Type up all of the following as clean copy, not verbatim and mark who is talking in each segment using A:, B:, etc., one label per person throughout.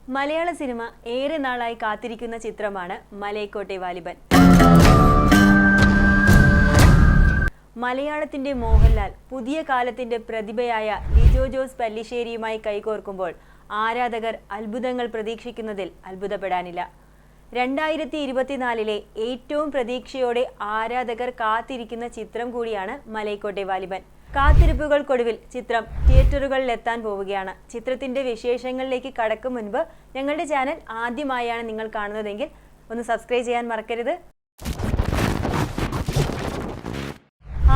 A: മലയാള cinema ഏറെ നാളായി കാത്തിരിക്കുന്ന ചിത്രമാണ് മലൈക്കോട്ടെ വാലിബൻ. മലയാളത്തിന്റെ മോഹൻലാൽ പുതിയ കാലത്തിന്റെ പ്രതിഭയായ ലിജോ ജോസ് പല്ലിശ്ശേരിയുമായി കൈകോർക്കുമ്പോൾ ആരാധകർ അത്ഭുതങ്ങൾ പ്രതീക്ഷിക്കുന്നതിൽ അത്ഭുതപ്പെടാനില്ല. 2024 ഏറ്റവും പ്രതീക്ഷയോടെ ആരാധകർ കാത്തിരിക്കുന്ന ചിത്രം കൂടിയാണ് മലൈക്കോട്ടെ വാലിബൻ. കാത്തിരിപ്പുകൾക്കൊടുവിൽ ചിത്രം തിയേറ്ററുകളിലെത്താൻ പോവുകയാണ്. ചിത്രത്തിന്റെ വിശേഷങ്ങളിലേക്ക് കടക്കും മുൻപ് ഞങ്ങളുടെ ചാനൽ ആദ്യമായാണ് നിങ്ങൾ കാണുന്നതെങ്കിൽ ഒന്ന് സബ്സ്ക്രൈബ് ചെയ്യാൻ മറക്കരുത്.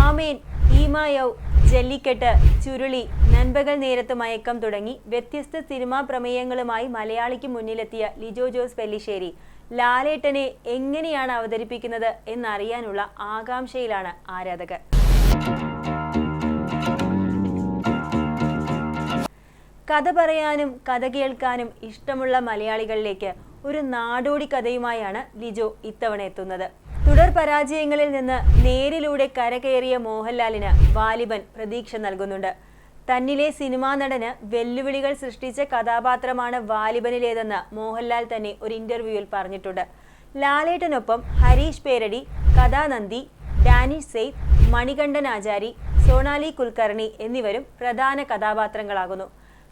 A: ആമേൻ, ഈമായൗ, ജല്ലിക്കെട്ട്, ചുരുളി, നൻപകൽ നേരത്ത് മയക്കം തുടങ്ങി വ്യത്യസ്ത സിനിമാ പ്രമേയങ്ങളുമായി മലയാളിക്ക് മുന്നിലെത്തിയ ലിജോ ജോസ് പെല്ലിശ്ശേരി ലാലേട്ടനെ എങ്ങനെയാണ് അവതരിപ്പിക്കുന്നത് എന്നറിയാനുള്ള ആകാംക്ഷയിലാണ് ആരാധകർ. കഥ പറയാനും കഥ കേൾക്കാനും ഇഷ്ടമുള്ള മലയാളികളിലേക്ക് ഒരു നാടോടി കഥയുമായാണ് ലിജോ ഇത്തവണ എത്തുന്നത്. തുടർ പരാജയങ്ങളിൽ നിന്ന് നേരിലൂടെ കരകയറിയ മോഹൻലാലിന് വാലിബൻ പ്രതീക്ഷ നൽകുന്നുണ്ട്. തന്നിലെ സിനിമാ നടന് വെല്ലുവിളികൾ സൃഷ്ടിച്ച കഥാപാത്രമാണ് വാലിബനിലേതെന്ന് മോഹൻലാൽ തന്നെ ഒരു ഇന്റർവ്യൂവിൽ പറഞ്ഞിട്ടുണ്ട്. ലാലേട്ടനൊപ്പം ഹരീഷ് പേരടി, കഥാനന്ദി, ഡാനിഷ് സെയ്ദ്, മണികണ്ഠൻ ആചാരി, സോണാലി കുൽക്കർണി എന്നിവരും പ്രധാന കഥാപാത്രങ്ങളാകുന്നു.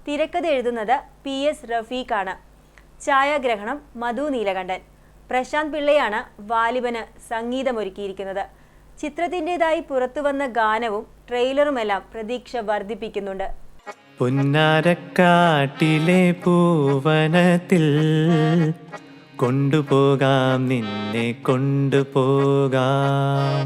A: തിരക്കഥ എഴുതുന്നത് PS റഫീഖാണ്. ഛായാഗ്രഹണം മധു നീലകണ്ഠൻ. പ്രശാന്ത് പിള്ളയാണ് വാലിബന് സംഗീതമൊരുക്കിയിരിക്കുന്നത്. ചിത്രത്തിൻ്റെതായി പുറത്തുവന്ന ഗാനവും ട്രെയിലറുമെല്ലാം പ്രതീക്ഷ വർദ്ധിപ്പിക്കുന്നുണ്ട്.
B: പുന്നാരക്കാട്ടിലെ പൂവനത്തിൽ കൊണ്ടുപോകാം, നിന്നെ കൊണ്ടുപോകാം.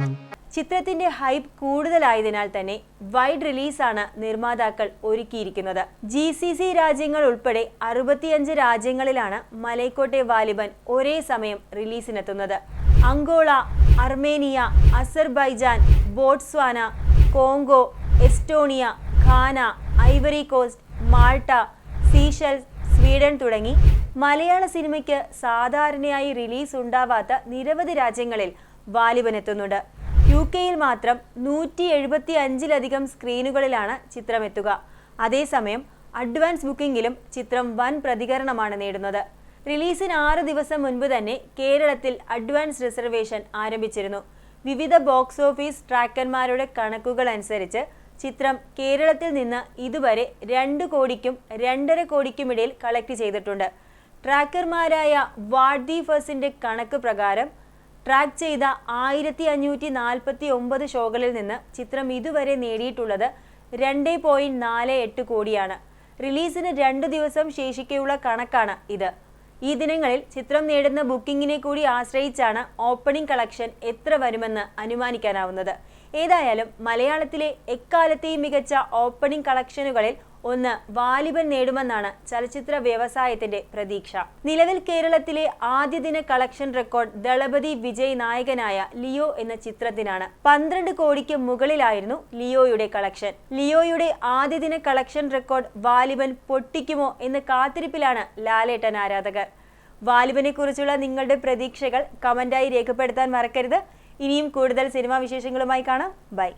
A: ചിത്രത്തിന്റെ ഹൈപ്പ് കൂടുതലായതിനാൽ തന്നെ വൈഡ് റിലീസാണ് നിർമ്മാതാക്കൾ ഒരുക്കിയിരിക്കുന്നത്. GCC രാജ്യങ്ങൾ ഉൾപ്പെടെ 65 രാജ്യങ്ങളിലാണ് മലൈക്കോട്ടെ വാലിബൻ ഒരേ സമയം റിലീസിനെത്തുന്നത്. Angola, Armenia, Azerbaijan, Botswana, Congo, Estonia, Ghana, Ivory Coast, Malta, Seychelles, Sweden തുടങ്ങി മലയാള സിനിമയ്ക്ക് സാധാരണയായി റിലീസ് ഉണ്ടാവാത്ത നിരവധി രാജ്യങ്ങളിൽ വാലിബൻ എത്തുന്നുണ്ട്. UK-യിൽ മാത്രം 175-ലധികം സ്ക്രീനുകളിലാണ് ചിത്രം എത്തുക. അതേസമയം അഡ്വാൻസ് ബുക്കിംഗിലും ചിത്രം വൻ പ്രതികരണമാണ് നേടുന്നത്. റിലീസിന് 6 ദിവസം മുൻപ് തന്നെ കേരളത്തിൽ അഡ്വാൻസ് റിസർവേഷൻ ആരംഭിച്ചിരുന്നു. വിവിധ ബോക്സ് ഓഫീസ് ട്രാക്കർമാരുടെ കണക്കുകൾ അനുസരിച്ച് ചിത്രം കേരളത്തിൽ നിന്ന് ഇതുവരെ 2 കോടിക്കും 2.5 കോടിക്കുമിടയിൽ കളക്ട് ചെയ്തിട്ടുണ്ട്. ട്രാക്കർമാരായ വാട്ട് ഫസ്റ്റിന്റെ കണക്ക് പ്രകാരം ട്രാക്ക് ചെയ്ത 1549 ഷോകളിൽ നിന്ന് ചിത്രം ഇതുവരെ നേടിയിട്ടുള്ളത് 2.48 കോടിയാണ്. റിലീസിന് 2 ദിവസം ശേഷിക്കെയുള്ള കണക്കാണ് ഇത്. ഈ ദിനങ്ങളിൽ ചിത്രം നേടുന്ന ബുക്കിങ്ങിനെ കൂടി ആശ്രയിച്ചാണ് ഓപ്പണിംഗ് കളക്ഷൻ എത്ര വരുമെന്ന് അനുമാനിക്കാനാവുന്നത്. ഏതായാലും മലയാളത്തിലെ എക്കാലത്തെയും മികച്ച ഓപ്പണിംഗ് കളക്ഷനുകളിൽ ഒന്ന് വാലിബൻ നേടുമെന്നാണ് ചലച്ചിത്ര വ്യവസായത്തിന്റെ പ്രതീക്ഷ. നിലവിൽ കേരളത്തിലെ ആദ്യ ദിന കളക്ഷൻ റെക്കോർഡ് ദളപതി വിജയ് നായകനായ ലിയോ എന്ന ചിത്രത്തിനാണ്. 12 കോടിക്ക് മുകളിലായിരുന്നു ലിയോയുടെ കളക്ഷൻ. ലിയോയുടെ ആദ്യ ദിന കളക്ഷൻ റെക്കോർഡ് വാലിബൻ പൊട്ടിക്കുമോ എന്ന് കാത്തിരിപ്പിലാണ് ലാലേട്ടൻ ആരാധകർ. വാലിബനെ കുറിച്ചുള്ള നിങ്ങളുടെ പ്രതീക്ഷകൾ കമന്റായി രേഖപ്പെടുത്താൻ മറക്കരുത്. ഇനിയും കൂടുതൽ സിനിമാ വിശേഷങ്ങളുമായി കാണാം. ബൈ.